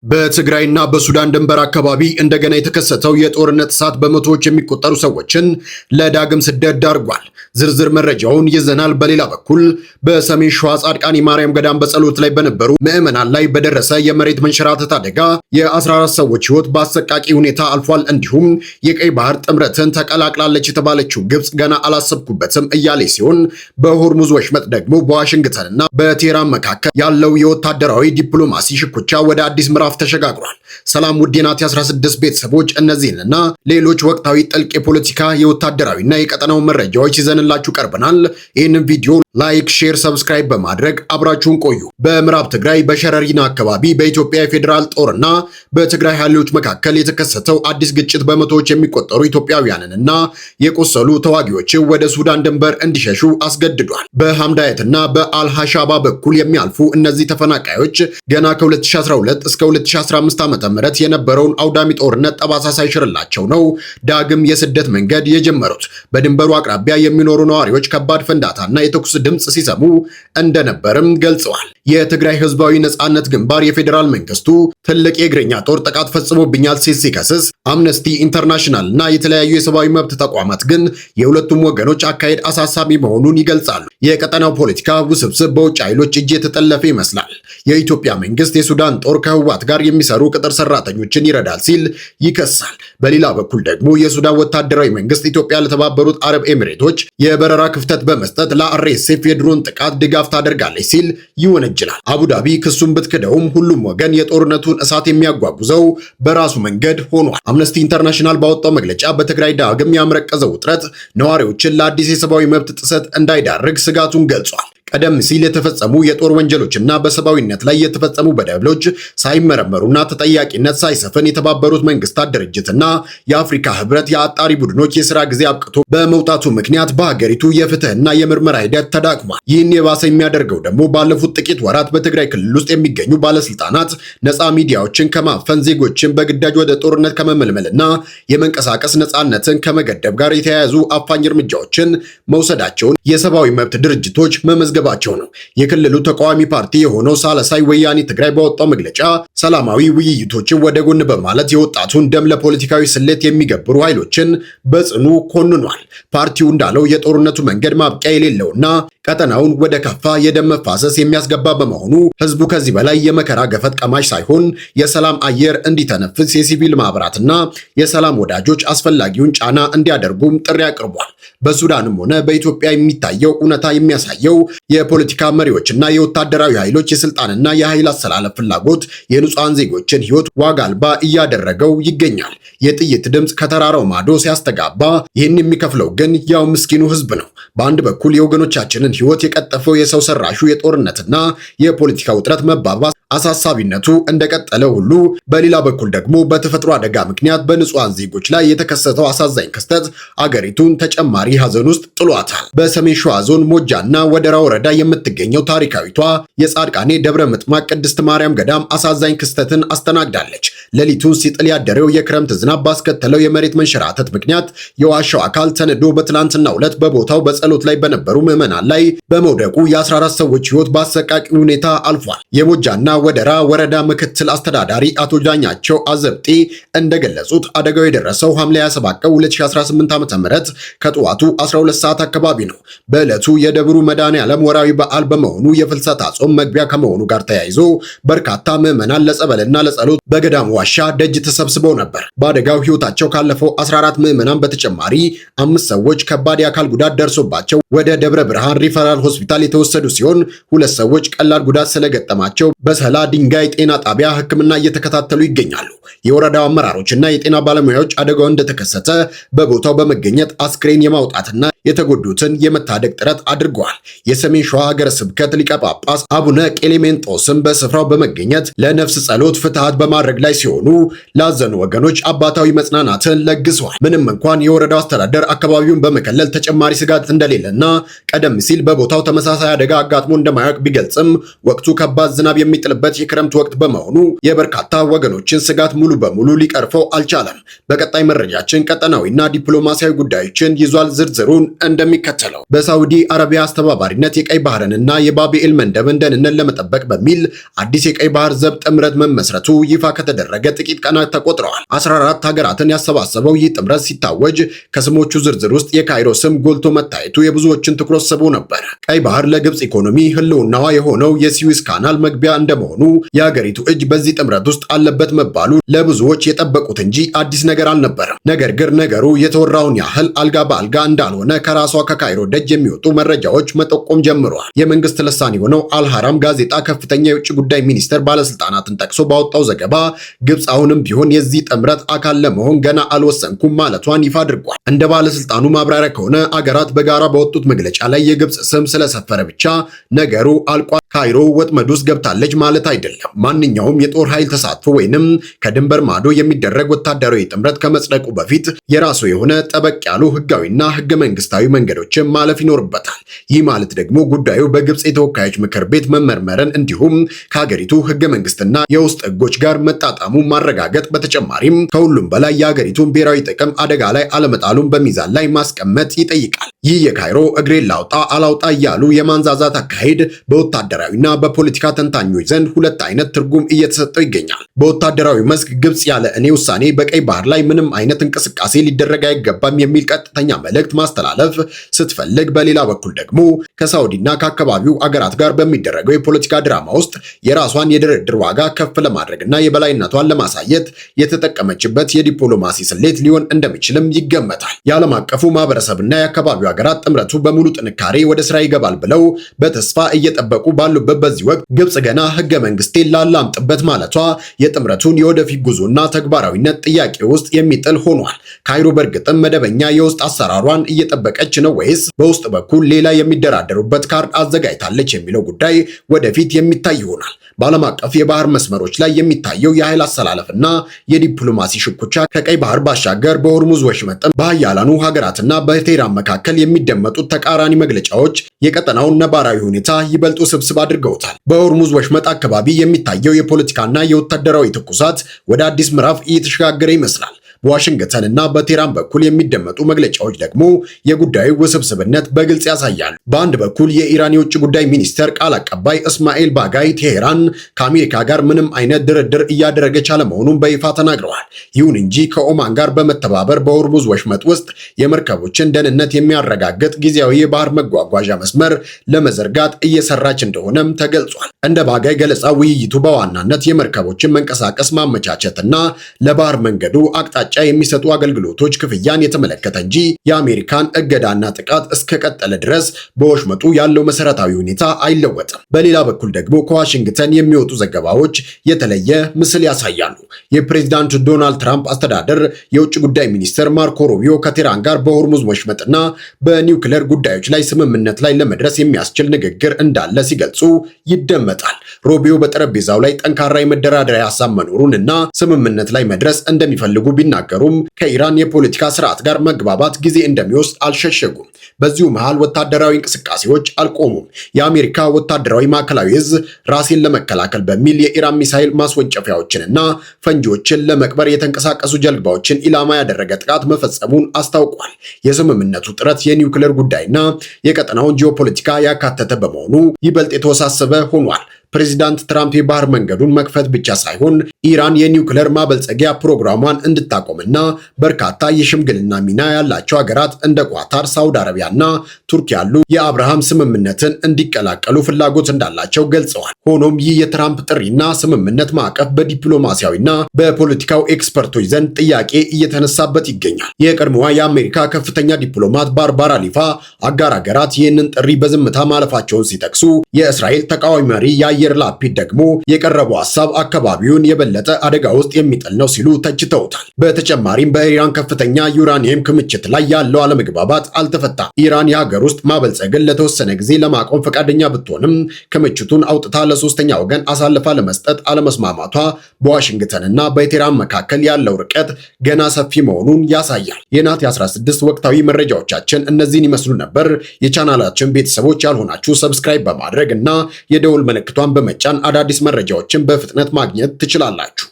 በትግራይና በሱዳን ድንበር አካባቢ እንደገና የተከሰተው የጦርነት እሳት በመቶዎች የሚቆጠሩ ሰዎችን ለዳግም ስደት ዳርጓል። ዝርዝር መረጃውን ይዘናል። በሌላ በኩል በሰሜን ሸዋ ጻድቃኔ ማርያም ገዳም በጸሎት ላይ በነበሩ ምዕመናን ላይ በደረሰ የመሬት መንሸራተት አደጋ የ14 ሰዎች ሕይወት በአሰቃቂ ሁኔታ አልፏል። እንዲሁም የቀይ ባህር ጥምረትን ተቀላቅላለች የተባለችው ግብጽ ገና አላሰብኩበትም እያለች ሲሆን፣ በሆርሙዝ ወሽመጥ ደግሞ በዋሽንግተንና በቴህራን መካከል ያለው የወታደራዊ ዲፕሎማሲ ሽኩቻ ወደ አዲስ ምዕራፍ ተሸጋግሯል። ሰላም ውድ የናቲ 16 ቤተሰቦች፣ እነዚህንና ሌሎች ወቅታዊ ጥልቅ የፖለቲካ የወታደራዊና የቀጠናው መረጃዎች ይዘንላችሁ ቀርበናል። ይህንን ቪዲዮ ላይክ፣ ሼር፣ ሰብስክራይብ በማድረግ አብራችሁን ቆዩ። በምዕራብ ትግራይ በሸረሪና አካባቢ በኢትዮጵያ የፌዴራል ጦርና በትግራይ ኃይሎች መካከል የተከሰተው አዲስ ግጭት በመቶዎች የሚቆጠሩ ኢትዮጵያውያንንና የቆሰሉ ተዋጊዎችን ወደ ሱዳን ድንበር እንዲሸሹ አስገድዷል። በሐምዳየትና በአልሐሻባ በኩል የሚያልፉ እነዚህ ተፈናቃዮች ገና ከ2012 እስከ 2015 ዓ.ም የነበረውን አውዳሚ ጦርነት ጠባሳ ሳይሽርላቸው ነው ዳግም የስደት መንገድ የጀመሩት። በድንበሩ አቅራቢያ የሚኖሩ ነዋሪዎች ከባድ ፍንዳታና የተኩስ ድምጽ ሲሰሙ እንደነበርም ገልጸዋል። የትግራይ ህዝባዊ ነጻነት ግንባር የፌዴራል መንግስቱ ትልቅ የእግረኛ ጦር ጥቃት ፈጽሞብኛል ሲል ሲከስስ፣ አምነስቲ ኢንተርናሽናል እና የተለያዩ የሰብአዊ መብት ተቋማት ግን የሁለቱም ወገኖች አካሄድ አሳሳቢ መሆኑን ይገልጻሉ። የቀጠናው ፖለቲካ ውስብስብ፣ በውጭ ኃይሎች እጅ የተጠለፈ ይመስላል። የኢትዮጵያ መንግስት የሱዳን ጦር ከህወሓት ጋር የሚሰሩ ቅጥር ሰራተኞችን ይረዳል ሲል ይከሳል። በሌላ በኩል ደግሞ የሱዳን ወታደራዊ መንግስት ኢትዮጵያ ለተባበሩት አረብ ኤሚሬቶች የበረራ ክፍተት በመስጠት ለአርኤስኤፍ የድሮን ጥቃት ድጋፍ ታደርጋለች ሲል ይወነጅላል። አቡዳቢ ክሱን ብትክደውም ሁሉም ወገን የጦርነቱን እሳት የሚያጓጉዘው በራሱ መንገድ ሆኗል። አምነስቲ ኢንተርናሽናል ባወጣው መግለጫ በትግራይ ዳግም ያመረቀዘው ውጥረት ነዋሪዎችን ለአዲስ የሰብአዊ መብት ጥሰት እንዳይዳርግ ስጋቱን ገልጿል። ቀደም ሲል የተፈጸሙ የጦር ወንጀሎችና በሰብአዊነት ላይ የተፈጸሙ በደሎች ሳይመረመሩና ተጠያቂነት ሳይሰፍን የተባበሩት መንግስታት ድርጅትና የአፍሪካ ህብረት የአጣሪ ቡድኖች የሥራ ጊዜ አብቅቶ በመውጣቱ ምክንያት በሀገሪቱ የፍትህና የምርመራ ሂደት ተዳክሟል። ይህን የባሰ የሚያደርገው ደግሞ ባለፉት ጥቂት ወራት በትግራይ ክልል ውስጥ የሚገኙ ባለስልጣናት ነፃ ሚዲያዎችን ከማፈን፣ ዜጎችን በግዳጅ ወደ ጦርነት ከመመልመልና የመንቀሳቀስ ነፃነትን ከመገደብ ጋር የተያያዙ አፋኝ እርምጃዎችን መውሰዳቸውን የሰብአዊ መብት ድርጅቶች መመዝገባቸው ነው። የክልሉ ተቃዋሚ ፓርቲ የሆነው ሳልሳይ ወያኔ ትግራይ ባወጣው መግለጫ ሰላማዊ ውይይቶችን ወደ ጎን በማለት የወጣቱን ደም ለፖለቲካዊ ስሌት የሚገብሩ ኃይሎችን በጽኑ ኮንኗል። ፓርቲው እንዳለው የጦርነቱ መንገድ ማብቂያ የሌለውና ቀጠናውን ወደ ከፋ የደም መፋሰስ የሚያስገባ በመሆኑ ህዝቡ ከዚህ በላይ የመከራ ገፈት ቀማሽ ሳይሆን የሰላም አየር እንዲተነፍስ የሲቪል ማህበራትና የሰላም ወዳጆች አስፈላጊውን ጫና እንዲያደርጉም ጥሪ አቅርቧል። በሱዳንም ሆነ በኢትዮጵያ የሚታየው እውነታ የሚያሳየው የፖለቲካ መሪዎችና የወታደራዊ ኃይሎች የስልጣንና የኃይል አሰላለፍ ፍላጎት የንጹሃን ዜጎችን ህይወት ዋጋ አልባ እያደረገው ይገኛል። የጥይት ድምፅ ከተራራው ማዶ ሲያስተጋባ ይህን የሚከፍለው ግን ያው ምስኪኑ ህዝብ ነው። በአንድ በኩል የወገኖቻችንን ህይወት የቀጠፈው የሰው ሰራሹ የጦርነትና የፖለቲካ ውጥረት መባባስ አሳሳቢነቱ እንደቀጠለ ሁሉ በሌላ በኩል ደግሞ በተፈጥሮ አደጋ ምክንያት በንጹሃን ዜጎች ላይ የተከሰተው አሳዛኝ ክስተት አገሪቱን ተጨማሪ ሐዘን ውስጥ ጥሏታል። በሰሜን ሸዋ ዞን ሞጃና ወደራ ወረዳ የምትገኘው ታሪካዊቷ የጻድቃኔ ደብረ ምጥማቅ ቅድስት ማርያም ገዳም አሳዛኝ ክስተትን አስተናግዳለች። ሌሊቱን ሲጥል ያደረው የክረምት ዝናብ ባስከተለው የመሬት መንሸራተት ምክንያት የዋሻው አካል ተነዶ በትላንትናው ዕለት በቦታው በጸሎት ላይ በነበሩ ምዕመናን ላይ በመውደቁ የ14 ሰዎች ህይወት በአሰቃቂ ሁኔታ አልፏል። የሞጃና ወደራ ወረዳ ምክትል አስተዳዳሪ አቶ ዳኛቸው አዘብጤ እንደገለጹት አደጋው የደረሰው ሐምሌ 27 ቀን 2018 ዓ.ም ከጠዋቱ 12 ሰዓት አካባቢ ነው። በዕለቱ የደብሩ መድኃኔዓለም ወራዊ በዓል በመሆኑ የፍልሰታ ጾም መግቢያ ከመሆኑ ጋር ተያይዞ በርካታ ምዕመናን ለጸበልና ለጸሎት በገዳሙ ዋሻ ደጅ ተሰብስበው ነበር። በአደጋው ህይወታቸው ካለፈው 14 ምዕመናን በተጨማሪ 5 ሰዎች ከባድ የአካል ጉዳት ደርሶባቸው ወደ ደብረ ብርሃን ሪፈራል ሆስፒታል የተወሰዱ ሲሆን 2 ሰዎች ቀላል ጉዳት ስለገጠማቸው በሰላ ድንጋይ ጤና ጣቢያ ሕክምና እየተከታተሉ ይገኛሉ። የወረዳው አመራሮችና የጤና ባለሙያዎች አደጋው እንደተከሰተ በቦታው በመገኘት አስክሬን የማውጣትና የተጎዱትን የመታደግ ጥረት አድርገዋል። የሰሜን ሸዋ ሀገረ ስብከት ሊቀ ጳጳስ አቡነ ቄሌሜንጦስም በስፍራው በመገኘት ለነፍስ ጸሎት ፍትሐት በማድረግ ላይ ሲሆኑ ላዘኑ ወገኖች አባታዊ መጽናናትን ለግሰዋል። ምንም እንኳን የወረዳው አስተዳደር አካባቢውን በመከለል ተጨማሪ ስጋት እንደሌለና ቀደም ሲል በቦታው ተመሳሳይ አደጋ አጋጥሞ እንደማያውቅ ቢገልጽም ወቅቱ ከባድ ዝናብ የሚጥልበት የክረምት ወቅት በመሆኑ የበርካታ ወገኖችን ስጋት ሙሉ በሙሉ ሊቀርፈው አልቻለም። በቀጣይ መረጃችን ቀጠናዊና ዲፕሎማሲያዊ ጉዳዮችን ይዟል። ዝርዝሩን እንደሚከተለው በሳውዲ አረቢያ አስተባባሪነት የቀይ ባህርንና የባቢኤል መንደብን ደህንነት ለመጠበቅ በሚል አዲስ የቀይ ባህር ዘብ ጥምረት መመስረቱ ይፋ ከተደረገ ጥቂት ቀናት ተቆጥረዋል። 14 ሀገራትን ያሰባሰበው ይህ ጥምረት ሲታወጅ ከስሞቹ ዝርዝር ውስጥ የካይሮ ስም ጎልቶ መታየቱ የብዙዎችን ትኩረት ስቦ ነበር። ቀይ ባህር ለግብጽ ኢኮኖሚ ህልውናዋ የሆነው የስዊዝ ካናል መግቢያ እንደመሆኑ የሀገሪቱ እጅ በዚህ ጥምረት ውስጥ አለበት መባሉ ለብዙዎች የጠበቁት እንጂ አዲስ ነገር አልነበረም። ነገር ግን ነገሩ የተወራውን ያህል አልጋ በአልጋ እንዳልሆነ ከራሷ ከካይሮ ደጅ የሚወጡ መረጃዎች መጠቆም ጀምረዋል። የመንግስት ልሳን የሆነው አልሐራም ጋዜጣ ከፍተኛ የውጭ ጉዳይ ሚኒስቴር ባለስልጣናትን ጠቅሶ ባወጣው ዘገባ ግብጽ አሁንም ቢሆን የዚህ ጥምረት አካል ለመሆን ገና አልወሰንኩም ማለቷን ይፋ አድርጓል። እንደ ባለስልጣኑ ማብራሪያ ከሆነ አገራት በጋራ በወጡት መግለጫ ላይ የግብጽ ስም ስለሰፈረ ብቻ ነገሩ አልቋል፣ ካይሮ ወጥመድ ውስጥ ገብታለች ማለት አይደለም። ማንኛውም የጦር ኃይል ተሳትፎ ወይንም ከድንበር ማዶ የሚደረግ ወታደራዊ ጥምረት ከመጽደቁ በፊት የራሱ የሆነ ጠበቅ ያሉ ህጋዊና ህገ መንግስታዊ መንገዶችን ማለፍ ይኖርበታል። ይህ ማለት ደግሞ ጉዳዩ በግብጽ የተወካዮች ምክር ቤት መመርመርን እንዲሁም ከሀገሪቱ ህገ መንግስትና የውስጥ ህጎች ጋር መጣጣሙ ማረጋገጥ፣ በተጨማሪም ከሁሉም በላይ የሀገሪቱን ብሔራዊ ጥቅም አደጋ ላይ አለመጣሉን በሚዛን ላይ ማስቀመጥ ይጠይቃል። ይህ የካይሮ እግሬን ላውጣ አላውጣ እያሉ የማንዛዛት አካሄድ በወታደራዊና በፖለቲካ ተንታኞች ዘንድ ሁለት አይነት ትርጉም እየተሰጠው ይገኛል። በወታደራዊ መስክ ግብጽ ያለ እኔ ውሳኔ በቀይ ባህር ላይ ምንም አይነት እንቅስቃሴ ሊደረግ አይገባም የሚል ቀጥተኛ መልእክት ማስተላለፍ ስትፈልግ፣ በሌላ በኩል ደግሞ ከሳውዲና ከአካባቢው አገራት ጋር በሚደረገው የፖለቲካ ድራማ ውስጥ የራሷን የድርድር ዋጋ ከፍ ለማድረግና የበላይነቷን ለማሳየት የተጠቀመችበት የዲፕሎማሲ ስሌት ሊሆን እንደሚችልም ይገመታል። የዓለም አቀፉ ማህበረሰብና የአካባቢው ሀገራት ጥምረቱ በሙሉ ጥንካሬ ወደ ስራ ይገባል ብለው በተስፋ እየጠበቁ ባሉበት በዚህ ወቅት ግብጽ ገና ህገ መንግስቴን ላላምጥበት ማለቷ የጥምረቱን የወደፊት ጉዞና ተግባራዊነት ጥያቄ ውስጥ የሚጥል ሆኗል። ካይሮ በእርግጥም መደበኛ የውስጥ አሰራሯን እየጠበቀች ነው ወይስ በውስጥ በኩል ሌላ የሚደራደሩበት ካርድ አዘጋጅታለች የሚለው ጉዳይ ወደፊት የሚታይ ይሆናል። በዓለም አቀፍ የባህር መስመሮች ላይ የሚታየው የኃይል አሰላለፍና የዲፕሎማሲ ሽኩቻ ከቀይ ባህር ባሻገር በሆርሙዝ ወሽመጥም በሀያላኑ ሀገራትና በቴህራን መካከል የሚደመጡት ተቃራኒ መግለጫዎች የቀጠናውን ነባራዊ ሁኔታ ይበልጥ ውስብስብ አድርገውታል። በሆርሙዝ ወሽመጥ አካባቢ የሚታየው የፖለቲካና የወታደራዊ ትኩሳት ወደ አዲስ ምዕራፍ እየተሸጋገረ ይመስላል። በዋሽንግተን እና በቴህራን በኩል የሚደመጡ መግለጫዎች ደግሞ የጉዳዩ ውስብስብነት በግልጽ ያሳያሉ። በአንድ በኩል የኢራን የውጭ ጉዳይ ሚኒስቴር ቃል አቀባይ እስማኤል ባጋይ ቴህራን ከአሜሪካ ጋር ምንም አይነት ድርድር እያደረገች አለመሆኑን በይፋ ተናግረዋል። ይሁን እንጂ ከኦማን ጋር በመተባበር በሆርሙዝ ወሽመጥ ውስጥ የመርከቦችን ደህንነት የሚያረጋግጥ ጊዜያዊ የባህር መጓጓዣ መስመር ለመዘርጋት እየሰራች እንደሆነም ተገልጿል። እንደ ባጋይ ገለጻ ውይይቱ በዋናነት የመርከቦችን መንቀሳቀስ ማመቻቸትና ለባህር መንገዱ አቅጣጫ የሚሰጡ አገልግሎቶች ክፍያን የተመለከተ እንጂ የአሜሪካን እገዳና ጥቃት እስከቀጠለ ድረስ በወሽመጡ ያለው መሰረታዊ ሁኔታ አይለወጥም። በሌላ በኩል ደግሞ ከዋሽንግተን የሚወጡ ዘገባዎች የተለየ ምስል ያሳያሉ። የፕሬዝዳንት ዶናልድ ትራምፕ አስተዳደር የውጭ ጉዳይ ሚኒስትር ማርኮ ሩቢዮ ከቴህራን ጋር በሆርሙዝ ወሽመጥና በኒውክሌር ጉዳዮች ላይ ስምምነት ላይ ለመድረስ የሚያስችል ንግግር እንዳለ ሲገልጹ ይደመጣል። ሩቢዮ በጠረጴዛው ላይ ጠንካራ የመደራደሪያ ሀሳብ መኖሩን እና ስምምነት ላይ መድረስ እንደሚፈልጉ ቢናገሩም ከኢራን የፖለቲካ ስርዓት ጋር መግባባት ጊዜ እንደሚወስድ አልሸሸጉም። በዚሁ መሃል ወታደራዊ እንቅስቃሴዎች አልቆሙም። የአሜሪካ ወታደራዊ ማዕከላዊ እዝ ራሴን ለመከላከል በሚል የኢራን ሚሳኤል ማስወንጨፊያዎችንና ፈንጂዎችን ለመቅበር የተንቀሳቀሱ ጀልባዎችን ኢላማ ያደረገ ጥቃት መፈጸሙን አስታውቋል። የስምምነቱ ጥረት የኒውክሌር ጉዳይና የቀጠናውን ጂኦፖለቲካ ያካተተ በመሆኑ ይበልጥ የተወሳሰበ ሆኗል። ፕሬዚዳንት ትራምፕ የባህር መንገዱን መክፈት ብቻ ሳይሆን ኢራን የኒውክሌር ማበልጸጊያ ፕሮግራሟን እንድታቆምና በርካታ የሽምግልና ሚና ያላቸው ሀገራት እንደ ኳታር፣ ሳውዲ አረቢያና ቱርክ ያሉ የአብርሃም ስምምነትን እንዲቀላቀሉ ፍላጎት እንዳላቸው ገልጸዋል። ሆኖም ይህ የትራምፕ ጥሪና ስምምነት ማዕቀፍ በዲፕሎማሲያዊና በፖለቲካው ኤክስፐርቶች ዘንድ ጥያቄ እየተነሳበት ይገኛል። የቀድሞዋ የአሜሪካ ከፍተኛ ዲፕሎማት ባርባራ ሊፋ አጋር ሀገራት ይህንን ጥሪ በዝምታ ማለፋቸውን ሲጠቅሱ የእስራኤል ተቃዋሚ መሪ የአየር ላፒድ ደግሞ የቀረበው ሐሳብ አካባቢውን የበለጠ አደጋ ውስጥ የሚጥል ነው ሲሉ ተችተውታል። በተጨማሪም በኢራን ከፍተኛ ዩራኒየም ክምችት ላይ ያለው አለመግባባት አልተፈታም። ኢራን የሀገር ውስጥ ማበልጸግን ለተወሰነ ጊዜ ለማቆም ፈቃደኛ ብትሆንም ክምችቱን አውጥታ ለሶስተኛ ወገን አሳልፋ ለመስጠት አለመስማማቷ በዋሽንግተንና በቴህራን መካከል ያለው ርቀት ገና ሰፊ መሆኑን ያሳያል። የናት 16 ወቅታዊ መረጃዎቻችን እነዚህን ይመስሉ ነበር። የቻናላችን ቤተሰቦች ያልሆናችሁ ሰብስክራይብ በማድረግ እና የደውል ምልክቷን በመጫን አዳዲስ መረጃዎችን በፍጥነት ማግኘት ትችላላችሁ።